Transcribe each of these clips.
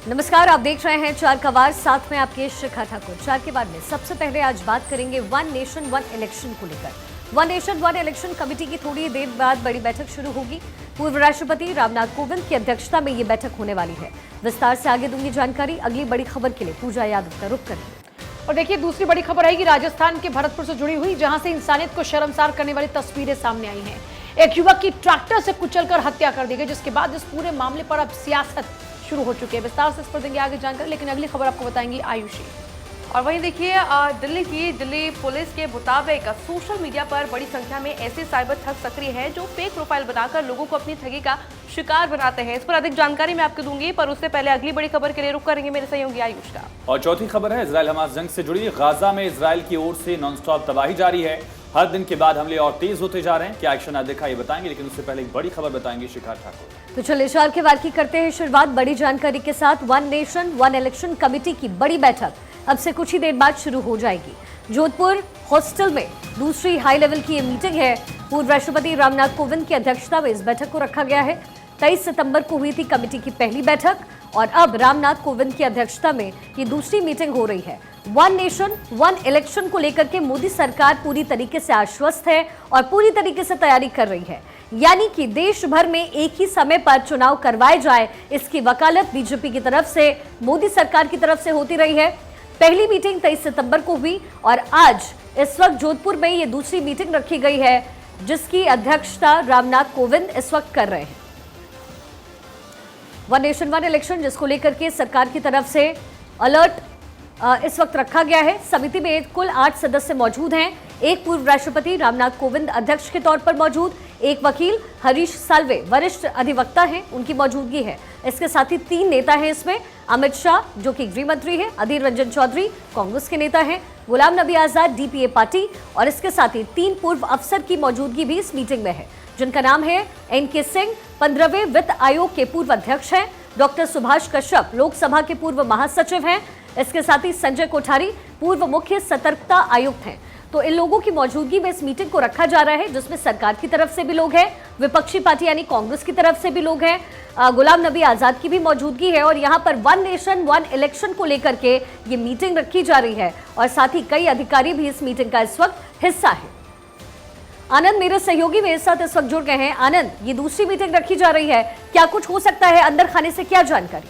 नमस्कार, आप देख रहे हैं चार का वार, साथ में आपके शिखा ठाकुर। चार के वार में सबसे पहले आज बात करेंगे वन नेशन वन इलेक्शन को लेकर। One nation one election committee की थोड़ी देर बाद बड़ी बैठक शुरू होगी। पूर्व राष्ट्रपति रामनाथ कोविंद की अध्यक्षता में ये बैठक होने वाली है। विस्तार से आगे दूंगी जानकारी। अगली बड़ी खबर के लिए पूजा यादव का रुख करें। और देखिए, दूसरी बड़ी खबर है कि राजस्थान के भरतपुर से जुड़ी हुई, जहां से इंसानियत को शर्मसार करने वाली तस्वीरें सामने आई हैं। एक युवक की ट्रैक्टर से कुचलकर हत्या कर दी गई, जिसके बाद इस पूरे मामले पर अब सियासत शुरू हो चुकी है। विस्तार से इस पर देंगे आगे जानकारी, लेकिन अगली खबर आपको बताएंगी आयुषी। और वहीं देखिए, दिल्ली पुलिस के मुताबिक सोशल मीडिया पर बड़ी संख्या में ऐसे साइबर ठग सक्रिय हैं जो फेक प्रोफाइल बनाकर लोगों को अपनी ठगी का शिकार बनाते हैं। इस पर अधिक जानकारी मैं आपको दूंगी, पर उससे पहले अगली बड़ी खबर के लिए रुख करेंगे मेरे सहयोगी आयुष का। और चौथी खबर है इजराइल हमास जंग से जुड़ी। गाजा में इजराइल की ओर से नॉनस्टॉप तबाही जारी है। हर दिन के बाद हमले और तेज होते जा रहे हैं। क्या एक्शन आज देखा ये बताएंगे, लेकिन उससे पहले एक बड़ी खबर बताएंगे शिखा ठाकुर। तो चलिए चार के वार की करते हैं शुरुआत बड़ी जानकारी के साथ। One nation one election committee की बड़ी बैठक अब से कुछ ही देर बाद शुरू हो जाएगी। जोधपुर हॉस्टल में दूसरी हाई लेवल की ये मीटिंग है। पूर्व राष्ट्रपति रामनाथ कोविंद की अध्यक्षता में इस बैठक को रखा गया है। 23 सितंबर को हुई थी कमेटी की पहली बैठक और अब रामनाथ कोविंद की अध्यक्षता में ये दूसरी मीटिंग हो रही है। वन नेशन वन इलेक्शन को लेकर के मोदी सरकार पूरी तरीके से आश्वस्त है और पूरी तरीके से तैयारी कर रही है, यानी कि देश भर में एक ही समय पर चुनाव करवाए जाए, इसकी वकालत बीजेपी की तरफ से, मोदी सरकार की तरफ से होती रही है। पहली मीटिंग 23 सितंबर को हुई और आज इस वक्त जोधपुर में ये दूसरी मीटिंग रखी गई है, जिसकी अध्यक्षता रामनाथ कोविंद इस वक्त कर रहे हैं। वन नेशन वन इलेक्शन जिसको लेकर के सरकार की तरफ से अलर्ट इस वक्त रखा गया है। समिति में कुल 8 सदस्य मौजूद हैं। एक पूर्व राष्ट्रपति रामनाथ कोविंद अध्यक्ष के तौर पर मौजूद, एक वकील हरीश साल्वे वरिष्ठ अधिवक्ता हैं, उनकी मौजूदगी है। इसके साथ ही 3 नेता हैं इसमें। अमित शाह जो कि गृह मंत्री हैं, अधीर रंजन चौधरी कांग्रेस के नेता हैं, गुलाम नबी आजाद डीपीए पार्टी, और इसके साथ ही 3 पूर्व अफसर की मौजूदगी भी इस मीटिंग में है, जिनका नाम है एनके सिंह, 15वें वित्त आयोग के पूर्व अध्यक्ष हैं, डॉक्टर सुभाष कश्यप लोकसभा के पूर्व महासचिव हैं, इसके साथ ही संजय कोठारी पूर्व मुख्य सतर्कता आयुक्त हैं। तो इन लोगों की मौजूदगी में इस मीटिंग को रखा जा रहा है, जिसमें सरकार की तरफ से भी लोग हैं, विपक्षी पार्टी यानी कांग्रेस की तरफ से भी लोग हैं, गुलाम नबी आजाद की भी मौजूदगी है। और यहाँ पर वन नेशन वन इलेक्शन को लेकर के ये मीटिंग रखी जा रही है और साथ ही कई अधिकारी भी इस मीटिंग का इस वक्त हिस्सा है। आनंद मेरे सहयोगी मेरे साथ इस वक्त जुड़ गए हैं। आनंद, ये दूसरी मीटिंग रखी जा रही है, क्या कुछ हो सकता है अंदर खाने से, क्या जानकारी?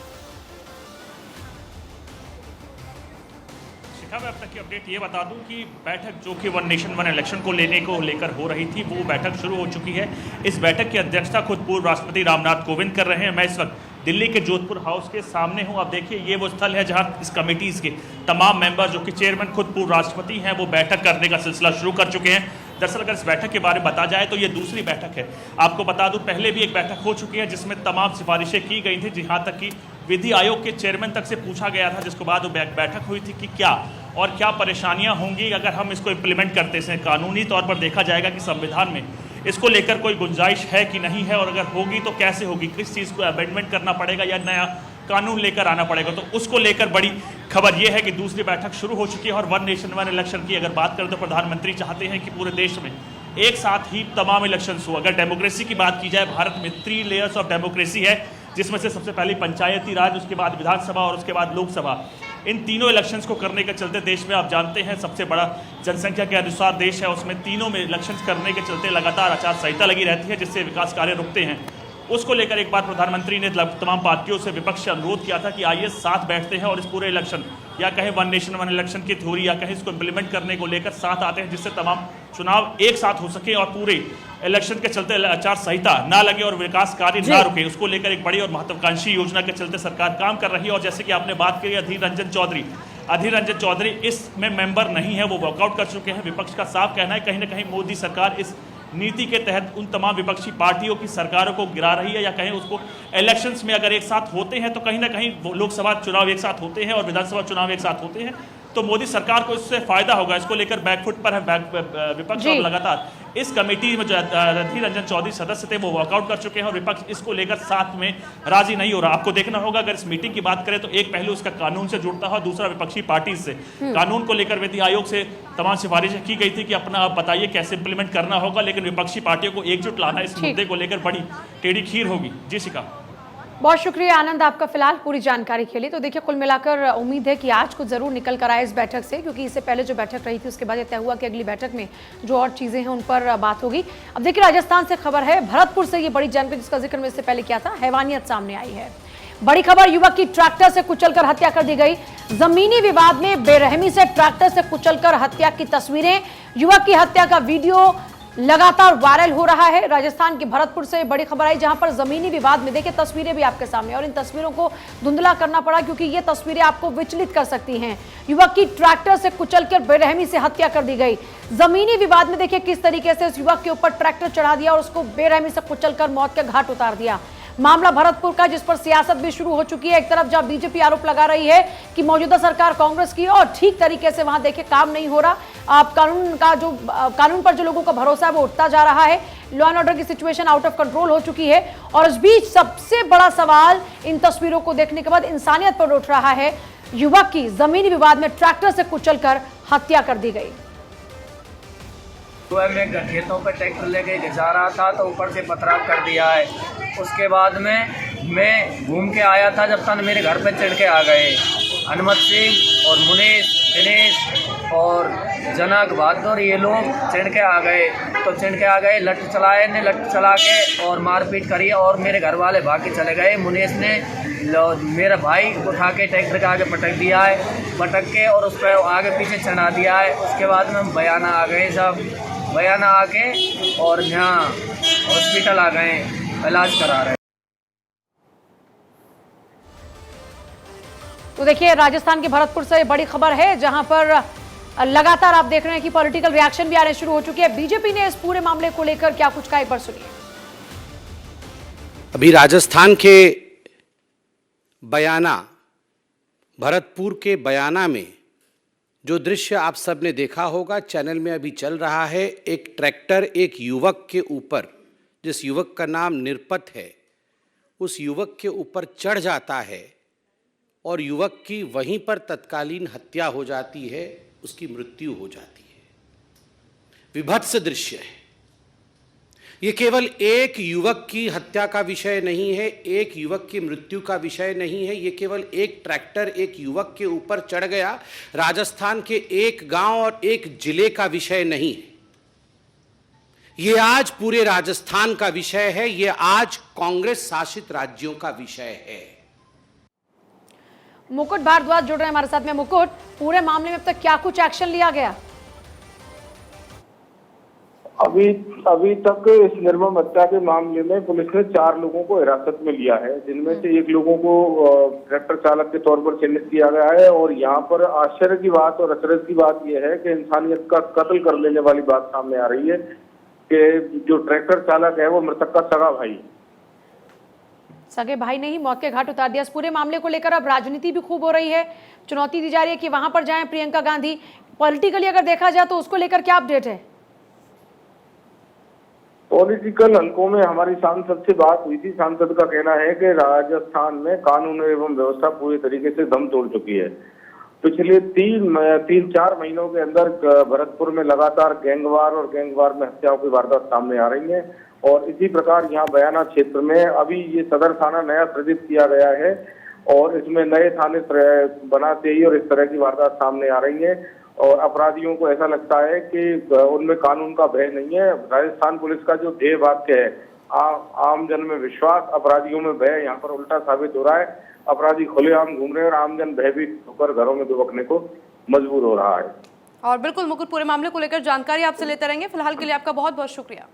मैं अब तक की अपडेट ये बता दूं कि बैठक जो कि वन नेशन वन इलेक्शन को लेकर हो रही थी, वो बैठक शुरू हो चुकी है। इस बैठक की अध्यक्षता खुद पूर्व राष्ट्रपति रामनाथ कोविंद कर रहे हैं। मैं इस वक्त दिल्ली के जोधपुर हाउस के सामने हूं। आप देखिए, ये वो स्थल है जहां इस कमेटीज़ के तमाम मेंबर जो कि चेयरमैन खुद पूर्व राष्ट्रपति हैं, वो बैठक करने का सिलसिला शुरू कर चुके हैं। दरअसल अगर इस बैठक के बारे में बता जाए तो ये दूसरी बैठक है। आपको बता दूं, पहले भी एक बैठक हो चुकी है जिसमें तमाम सिफारिशें की गई थी, जहाँ तक कि विधि आयोग के चेयरमैन तक से पूछा गया था, जिसके बाद वो बैठक हुई थी कि क्या और क्या परेशानियां होंगी अगर हम इसको इम्प्लीमेंट करते हैं। कानूनी तौर पर देखा जाएगा कि संविधान में इसको लेकर कोई गुंजाइश है कि नहीं है, और अगर होगी तो कैसे होगी, किस चीज़ को अमेंडमेंट करना पड़ेगा या नया कानून लेकर आना पड़ेगा। तो उसको लेकर बड़ी खबर यह है कि दूसरी बैठक शुरू हो चुकी है। और वन नेशन वन इलेक्शन की अगर बात करें तो प्रधानमंत्री चाहते हैं कि पूरे देश में एक साथ ही तमाम इलेक्शन हो। अगर डेमोक्रेसी की बात की जाए, भारत में 3 लेयर्स ऑफ डेमोक्रेसी है, जिसमें से सबसे पहले पंचायती राज, उसके बाद विधानसभा और उसके बाद लोकसभा। इन तीनों इलेक्शंस को करने के चलते देश में आप जानते हैं सबसे बड़ा जनसंख्या के अनुसार देश है, उसमें तीनों में इलेक्शंस करने के चलते लगातार आचार संहिता लगी रहती है, जिससे विकास कार्य रुकते हैं। उसको लेकर एक बार प्रधानमंत्री ने तमाम पार्टियों से, विपक्ष से अनुरोध किया था कि आइए साथ बैठते हैं और इस पूरे इलेक्शन या कहें वन नेशन वन इलेक्शन की थ्योरी या कहें इसको इम्प्लीमेंट करने को लेकर साथ आते हैं, जिससे तमाम चुनाव एक साथ हो सके और पूरे इलेक्शन के चलते आचार संहिता ना लगे और विकास कार्य ना रुके। उसको लेकर एक बड़ी और महत्वाकांक्षी योजना के चलते सरकार काम कर रही है। और जैसे कि आपने बात की, अधीर रंजन चौधरी इसमें मेंबर नहीं है, वो वॉकआउट कर चुके हैं। विपक्ष का साफ कहना है कहीं ना कहीं मोदी सरकार इस नीति के तहत उन तमाम विपक्षी पार्टियों की सरकारों को गिरा रही है, या कहें उसको इलेक्शंस में अगर एक साथ होते हैं तो कहीं ना कहीं लोकसभा चुनाव एक साथ होते हैं और विधानसभा चुनाव एक साथ होते हैं, तो मोदी सरकार को इससे फायदा होगा। इसको लेकर बैकफुट पर है विपक्ष और लगातार इस कमेटी में जो अधीर रंजन चौधरी सदस्य थे वो वॉकआउट कर चुके हैं और विपक्ष इसको लेकर साथ में राजी नहीं हो रहा। आपको देखना होगा, अगर इस मीटिंग की बात करें तो एक पहलू इसका कानून से जुड़ता है, दूसरा विपक्षी पार्टी से। कानून को लेकर विधि आयोग से तमाम सिफारिशें की गई थी कि अपना आप बताइए कैसे इंप्लीमेंट करना होगा, लेकिन विपक्षी पार्टियों को एकजुट लाना इस मुद्दे को लेकर बड़ी टेढ़ी खीर होगी। जी शिका। बहुत शुक्रिया आनंद आपका फिलहाल पूरी जानकारी के लिए। तो देखिए, कुल मिलाकर उम्मीद है कि आज कुछ जरूर निकल कर आए इस बैठक से, क्योंकि इससे पहले जो बैठक रही थी उसके बाद यह तय हुआ कि अगली बैठक में जो और चीजें हैं उन पर बात होगी। अब देखिए, राजस्थान से खबर है, भरतपुर से ये बड़ी जानकारी जिसका जिक्र मैं इससे पहले किया था, हैवानियत सामने आई है। बड़ी खबर, युवक की ट्रैक्टर से कुचलकर हत्या कर दी गई। जमीनी विवाद में बेरहमी से ट्रैक्टर से कुचलकर हत्या की तस्वीरें, युवक की हत्या का वीडियो लगातार वायरल हो रहा है। राजस्थान के भरतपुर से बड़ी खबर आई, जहां पर जमीनी विवाद में देखिए तस्वीरें भी आपके सामने, और इन तस्वीरों को धुंधला करना पड़ा क्योंकि ये तस्वीरें आपको विचलित कर सकती हैं। युवक की ट्रैक्टर से कुचलकर बेरहमी से हत्या कर दी गई। जमीनी विवाद में देखिए किस तरीके से इस युवक के ऊपर ट्रैक्टर चढ़ा दिया और उसको बेरहमी से कुचलकर मौत के घाट उतार दिया। मामला भरतपुर का, जिस पर सियासत भी शुरू हो चुकी है। एक तरफ जहां बीजेपी आरोप लगा रही है कि मौजूदा सरकार कांग्रेस की, और ठीक तरीके से वहां देखिए काम नहीं हो रहा। आप कानून पर जो लोगों का भरोसा है वो उठता जा रहा है। लॉ एंड ऑर्डर की सिचुएशन आउट ऑफ कंट्रोल हो चुकी है। और इस बीच सबसे बड़ा सवाल इन तस्वीरों को देखने के बाद इंसानियत पर उठ रहा है। युवक की जमीनी विवाद में ट्रैक्टर से कुचलकर हत्या कर दी गई। सुबह में खेतों पर ट्रैक्टर लेके जा रहा था तो ऊपर से पथराव कर दिया है। उसके बाद में मैं घूम के आया था, जब तक मेरे घर पे चढ़ के आ गए हनुमत सिंह और मुनीश, दिनेश और जनक बहादुर, ये लोग चढ़ के आ गए। तो चढ़ के आ गए, लठ चलाए ने, लठ चला के और मारपीट करी और मेरे घर वाले भाग के चले गए। मुनीश ने मेरा भाई उठा के ट्रैक्टर के आगे पटक दिया है, पटक के और उस पर आगे पीछे चढ़ा दिया है। उसके बाद में बयाना आ गए, सब बयाना आके और यहाँ हॉस्पिटल आ गए, इलाज करा रहे। तो देखिए, राजस्थान के भरतपुर से बड़ी खबर है, जहां पर लगातार आप देख रहे हैं कि पॉलिटिकल रिएक्शन भी आने शुरू हो चुकी है। बीजेपी ने इस पूरे मामले को लेकर क्या कुछ कहा, एक बार सुनिए। अभी राजस्थान के बयाना, भरतपुर के बयाना में जो दृश्य आप सब ने देखा होगा, चैनल में अभी चल रहा है। एक ट्रैक्टर एक युवक के ऊपर, जिस युवक का नाम निरपत है, उस युवक के ऊपर चढ़ जाता है और युवक की वहीं पर तत्कालीन हत्या हो जाती है, उसकी मृत्यु हो जाती है। विभत्स दृश्य है। ये केवल एक युवक की हत्या का विषय नहीं है, एक युवक की मृत्यु का विषय नहीं है। ये केवल एक ट्रैक्टर एक युवक के ऊपर चढ़ गया, राजस्थान के एक गांव और एक जिले का विषय नहीं है। ये आज पूरे राजस्थान का विषय है, ये आज कांग्रेस शासित राज्यों का विषय है। मुकुट भारद्वाज जुड़ रहे हैं हमारे साथ में। मुकुट, पूरे मामले में अब तक क्या कुछ एक्शन लिया गया? अभी तक इस निर्मम हत्या के मामले में पुलिस ने 4 लोगों को हिरासत में लिया है, जिनमें से 1 लोगों को ट्रैक्टर चालक के तौर पर चिन्हित किया गया है। और यहाँ पर आश्चर्य की बात और अचरज की बात यह है कि इंसानियत का कत्ल कर देने वाली बात सामने आ रही है कि जो ट्रैक्टर चालक है वो मृतक का सगा भाई, सगे भाई ने ही मौत के घाट उतार दिया। इस पूरे मामले को लेकर अब राजनीति भी खूब हो रही है, चुनौती दी जा रही है कि वहां पर जाएं प्रियंका गांधी। पॉलिटिकली अगर देखा जाए तो उसको लेकर क्या अपडेट है? पॉलिटिकल हलकों में हमारी सांसद से बात हुई थी। सांसद का कहना है कि राजस्थान में कानून एवं व्यवस्था पूरी तरीके से दम तोड़ चुकी है। पिछले 3-4 महीनों के अंदर भरतपुर में लगातार गैंगवार और गैंगवार में हत्याओं की वारदात सामने आ रही है। और इसी प्रकार यहाँ बयाना क्षेत्र में अभी ये सदर थाना नया सृजित किया गया है और इसमें नए थाने बनाते ही और इस तरह की वारदात सामने आ रही है। और अपराधियों को ऐसा लगता है कि उनमें कानून का भय नहीं है। राजस्थान पुलिस का जो ध्येय वाक्य है, आम जन में विश्वास, अपराधियों में भय, यहाँ पर उल्टा साबित हो रहा है। अपराधी खुलेआम घूम रहे हैं और आमजन भयभीत होकर घरों में दुबकने को मजबूर हो रहा है। और बिल्कुल मुकुट, पूरे मामले को लेकर जानकारी आपसे लेते रहेंगे। फिलहाल के लिए आपका बहुत बहुत शुक्रिया।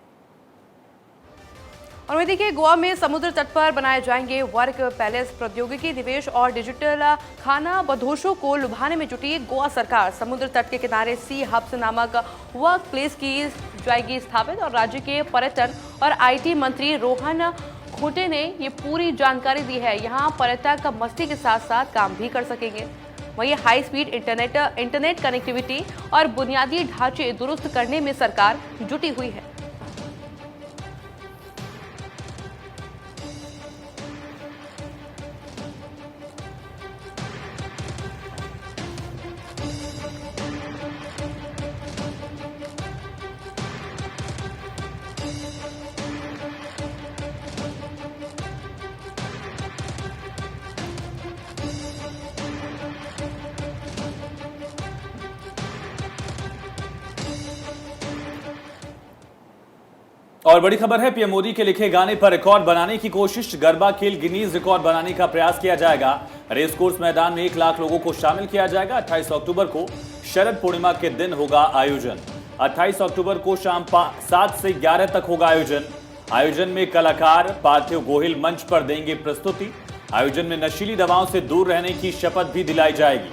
और वहीं देखिए, गोवा में समुद्र तट पर बनाए जाएंगे वर्क पैलेस। प्रौद्योगिकी, निवेश और डिजिटल खाना बदोशों को लुभाने में जुटी गोवा सरकार। समुद्र तट के किनारे सी हब्स नामक वर्क प्लेस की जाएगी स्थापित। और राज्य के पर्यटन और IT मंत्री रोहन खोटे ने ये पूरी जानकारी दी है। यहाँ पर्यटक मस्ती के साथ साथ काम भी कर सकेंगे। वहीं हाई स्पीड इंटरनेट कनेक्टिविटी और बुनियादी ढांचे दुरुस्त करने में सरकार जुटी हुई है। और बड़ी खबर है, पीएम मोदी के लिखे गाने पर रिकॉर्ड बनाने की कोशिश। गरबा खेल गिनीज रिकॉर्ड बनाने का प्रयास किया जाएगा। रेस कोर्स मैदान में 1 लाख लोगों को शामिल किया जाएगा। 28 अक्टूबर को शरद पूर्णिमा के दिन होगा आयोजन। 28 अक्टूबर को शाम 7 से 11 तक होगा आयोजन में कलाकार पार्थिव गोहिल मंच पर देंगे प्रस्तुति। आयोजन में नशीली दवाओं से दूर रहने की शपथ भी दिलाई जाएगी।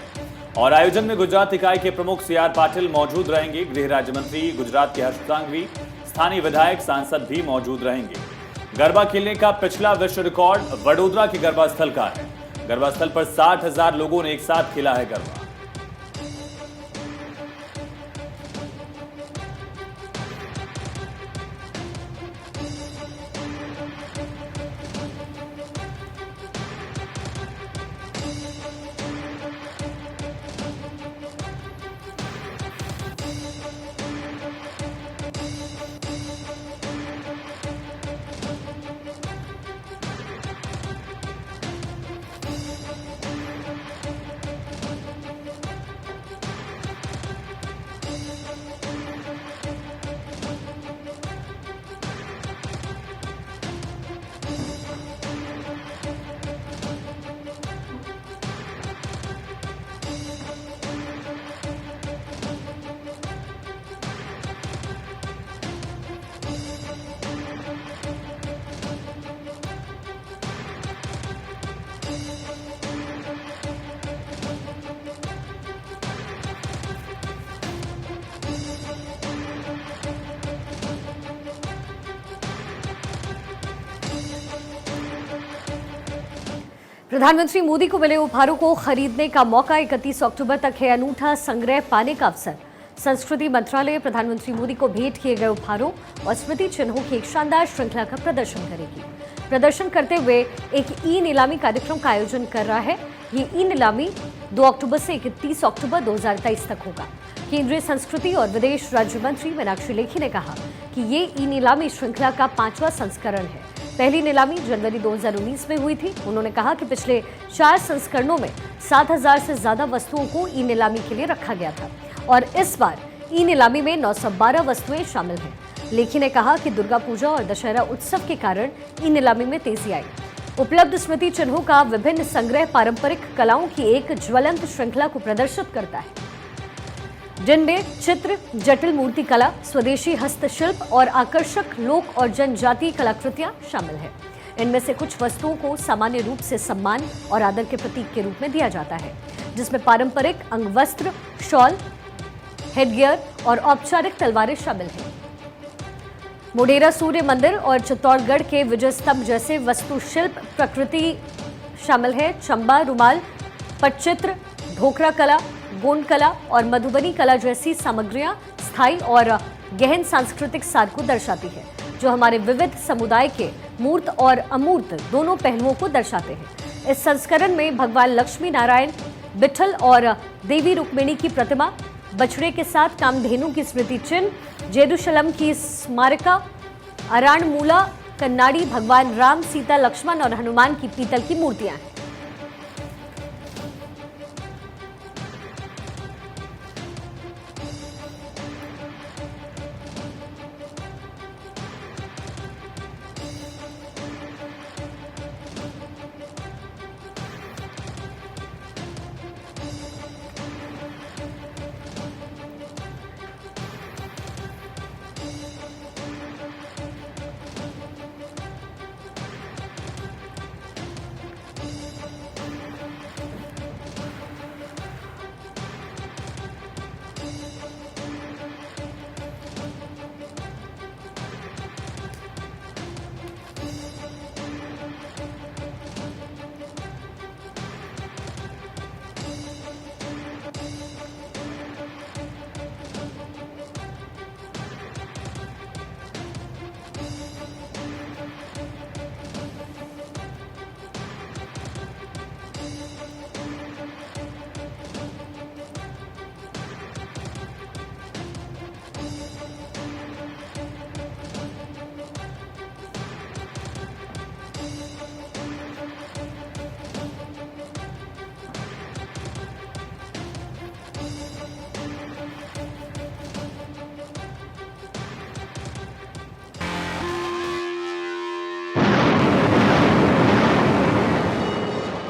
और आयोजन में गुजरात इकाई के प्रमुख CR पाटिल मौजूद रहेंगे। गृह राज्य मंत्री गुजरात के हर्ष सांघवी, स्थानीय विधायक, सांसद भी मौजूद रहेंगे। गरबा खेलने का पिछला विश्व रिकॉर्ड वडोदरा के गरबा स्थल का है। गरबा स्थल पर 60,000 लोगों ने एक साथ खेला है गरबा। प्रधानमंत्री मोदी को मिले उपहारों को खरीदने का मौका 31 अक्टूबर तक है। अनूठा संग्रह पाने का अवसर। संस्कृति मंत्रालय प्रधानमंत्री मोदी को भेंट किए गए उपहारों और स्मृति चिन्हों की एक शानदार श्रृंखला का प्रदर्शन करेगी। प्रदर्शन करते हुए एक ई-नीलामी कार्यक्रम का आयोजन कर रहा है। ये ई-नीलामी 2 अक्टूबर से 31 अक्टूबर 2023 तक होगा। केंद्रीय संस्कृति और विदेश राज्य मंत्री मीनाक्षी लेखी ने कहा कि ये ई-नीलामी श्रृंखला का 5वां संस्करण है। पहली नीलामी जनवरी 2019 में हुई थी। उन्होंने कहा कि पिछले 4 संस्करणों में 7,000 से ज्यादा वस्तुओं को ई नीलामी के लिए रखा गया था और इस बार ई नीलामी में 912 वस्तुएं शामिल हैं। लेखी ने कहा कि दुर्गा पूजा और दशहरा उत्सव के कारण ई नीलामी में तेजी आई। उपलब्ध स्मृति चिन्हों का विभिन्न संग्रह पारंपरिक कलाओं की एक ज्वलंत श्रृंखला को प्रदर्शित करता है, जिनमें चित्र, जटिल मूर्ति कला, स्वदेशी हस्तशिल्प और आकर्षक लोक और जनजातीय कलाकृतियां शामिल हैं। इनमें से कुछ वस्तुओं को सामान्य रूप से सम्मान और आदर के प्रतीक के रूप में दिया जाता है, जिसमें पारंपरिक अंगवस्त्र, शॉल, हेडगियर और औपचारिक तलवारें शामिल हैं। मोढेरा सूर्य मंदिर और चित्तौड़गढ़ के विजय स्तंभ जैसे वास्तुशिल्प प्रकृति शामिल है। चंबा रुमाल, पटचित्र, ढोकरा कला, गोंड कला और मधुबनी कला जैसी सामग्रियां स्थायी और गहन सांस्कृतिक सार को दर्शाती है, जो हमारे विविध समुदाय के मूर्त और अमूर्त दोनों पहलुओं को दर्शाते हैं। इस संस्करण में भगवान लक्ष्मी नारायण, विठल और देवी रुक्मिणी की प्रतिमा, बछड़े के साथ कामधेनु की स्मृति चिन्ह, जेरूशलम की स्मारिका, अराणमूला, कन्नाडी, भगवान राम, सीता, लक्ष्मण और हनुमान की पीतल की मूर्तियां हैं।